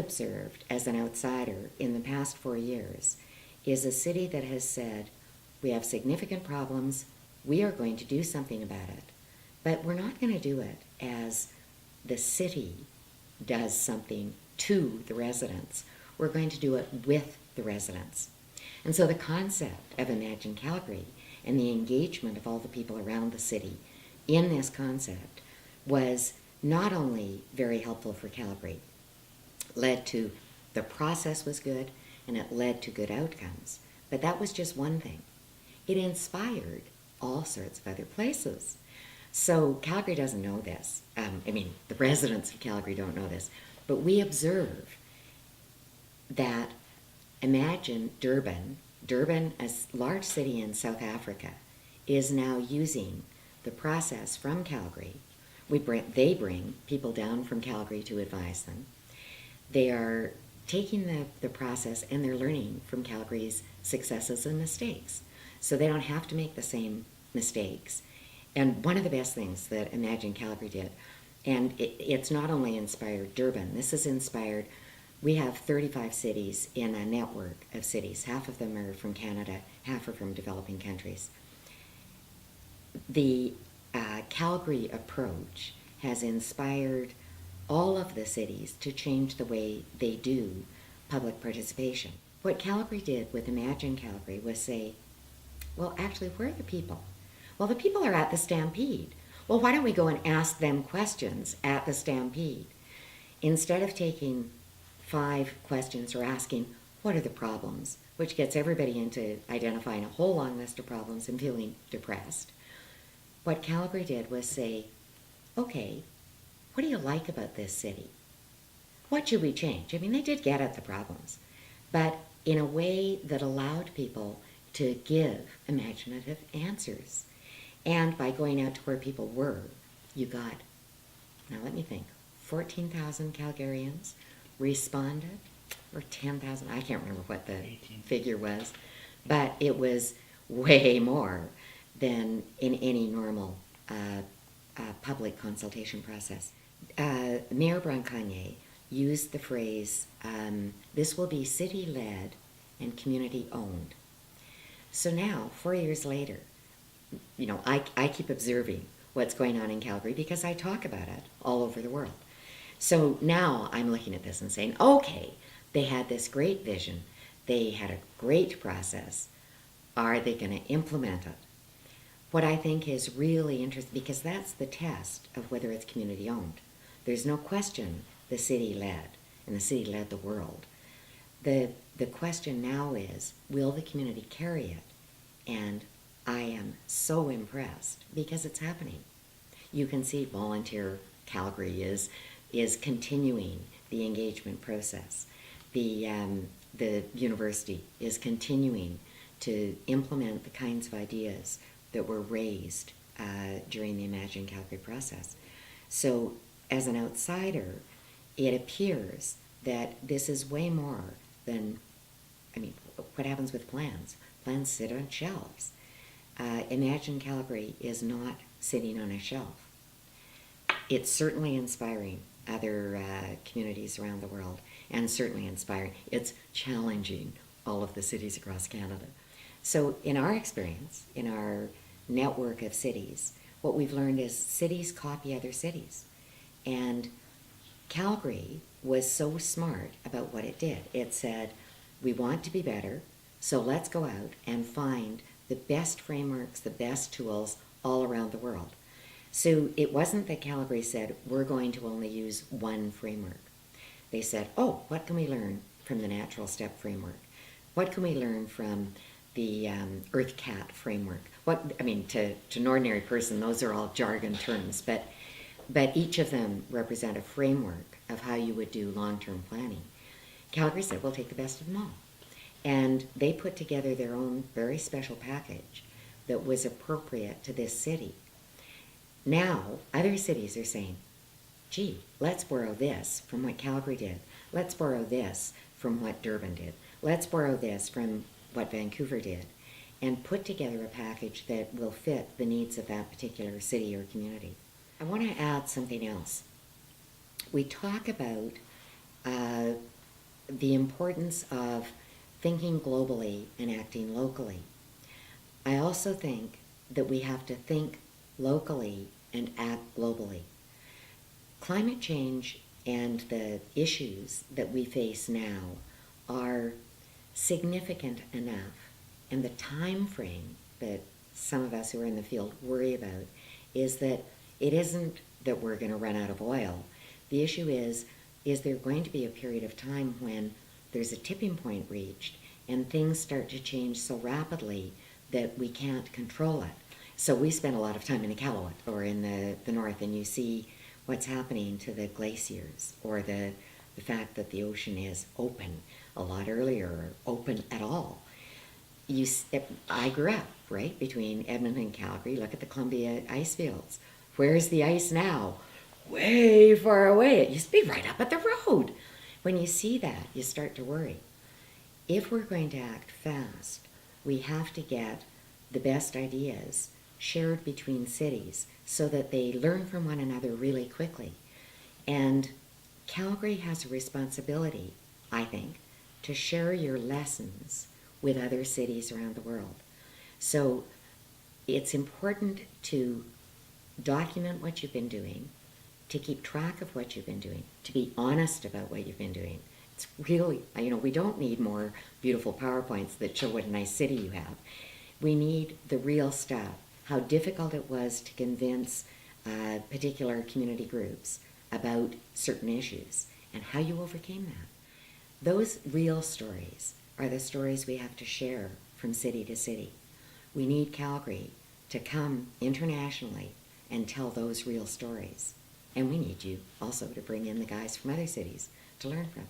observed as an outsider in the past 4 years is a city that has said, we have significant problems, we are going to do something about it, but we're not going to do it as the city does something to the residents. We're going to do it with the residents. And so the concept of Imagine Calgary and the engagement of all the people around the city in this concept was not only very helpful for Calgary, led to the process was good and it led to good outcomes, but that was just one thing. It inspired all sorts of other places. So Calgary doesn't know this. The residents of Calgary don't know this, but we observe that imagine Durban, a large city in South Africa, is now using the process from Calgary. They bring people down from Calgary to advise them. They are taking the process and they're learning from Calgary's successes and mistakes. So they don't have to make the same mistakes. And one of the best things that Imagine Calgary did, and it's not only inspired Durban, this has inspired, we have 35 cities in a network of cities. Half of them are from Canada, half are from developing countries. The Calgary approach has inspired all of the cities to change the way they do public participation. What Calgary did with Imagine Calgary was say, well, actually, where are the people? Well, the people are at the Stampede. Well, why don't we go and ask them questions at the Stampede? Instead of taking 5 questions or asking, what are the problems? Which gets everybody into identifying a whole long list of problems and feeling depressed. What Calgary did was say, okay, what do you like about this city? What should we change? They did get at the problems, but in a way that allowed people to give imaginative answers. And by going out to where people were, you got, now let me think, 14,000 Calgarians responded, or 10,000, I can't remember what the 18. figure was, but it was way more than in any normal public consultation process. Mayor Brancagné used the phrase, this will be city-led and community-owned. So now, 4 years later, I keep observing what's going on in Calgary because I talk about it all over the world. So now I'm looking at this and saying, okay, they had this great vision. They had a great process. Are they going to implement it? What I think is really interesting, because that's the test of whether it's community owned. There's no question the city led, and the city led the world. The question now is, will the community carry it? And I am so impressed because it's happening. You can see Volunteer Calgary is continuing the engagement process. The university is continuing to implement the kinds of ideas that were raised during the Imagine Calgary process. So as an outsider, it appears that this is way more than, what happens with plans? Plans sit on shelves. Imagine Calgary is not sitting on a shelf. It's certainly inspiring other communities around the world, and certainly inspiring. It's challenging all of the cities across Canada. So in our experience, in our network of cities, what we've learned is cities copy other cities. And Calgary was so smart about what it did. It said, we want to be better, so let's go out and find the best frameworks, the best tools all around the world. So it wasn't that Calgary said, we're going to only use one framework. They said, oh, what can we learn from the Natural Step framework? What can we learn from the EarthCat framework? To an ordinary person, those are all jargon terms, but each of them represent a framework of how you would do long-term planning. Calgary said, we'll take the best of them all. And they put together their own very special package that was appropriate to this city. Now, other cities are saying, gee, let's borrow this from what Calgary did. Let's borrow this from what Durban did. Let's borrow this from what Vancouver did, and put together a package that will fit the needs of that particular city or community. I want to add something else. We talk about the importance of thinking globally and acting locally. I also think that we have to think locally and act globally. Climate change and the issues that we face now are significant enough, and the time frame that some of us who are in the field worry about is that it isn't that we're going to run out of oil. The issue is there going to be a period of time when there's a tipping point reached and things start to change so rapidly that we can't control it. So we spend a lot of time in Iqaluit or in the north, and you see what's happening to the glaciers, or the fact that the ocean is open a lot earlier, or open at all. I grew up, right, between Edmonton and Calgary. Look at the Columbia ice fields. Where's the ice now? Way far away. It used to be right up at the road. When you see that, you start to worry. If we're going to act fast, we have to get the best ideas shared between cities so that they learn from one another really quickly. And Calgary has a responsibility, I think, to share your lessons with other cities around the world. So it's important to document what you've been doing, to keep track of what you've been doing, to be honest about what you've been doing. It's really, we don't need more beautiful PowerPoints that show what a nice city you have. We need the real stuff, how difficult it was to convince particular community groups about certain issues, and how you overcame that. Those real stories are the stories we have to share from city to city. We need Calgary to come internationally and tell those real stories. And we need you also to bring in the guys from other cities to learn from.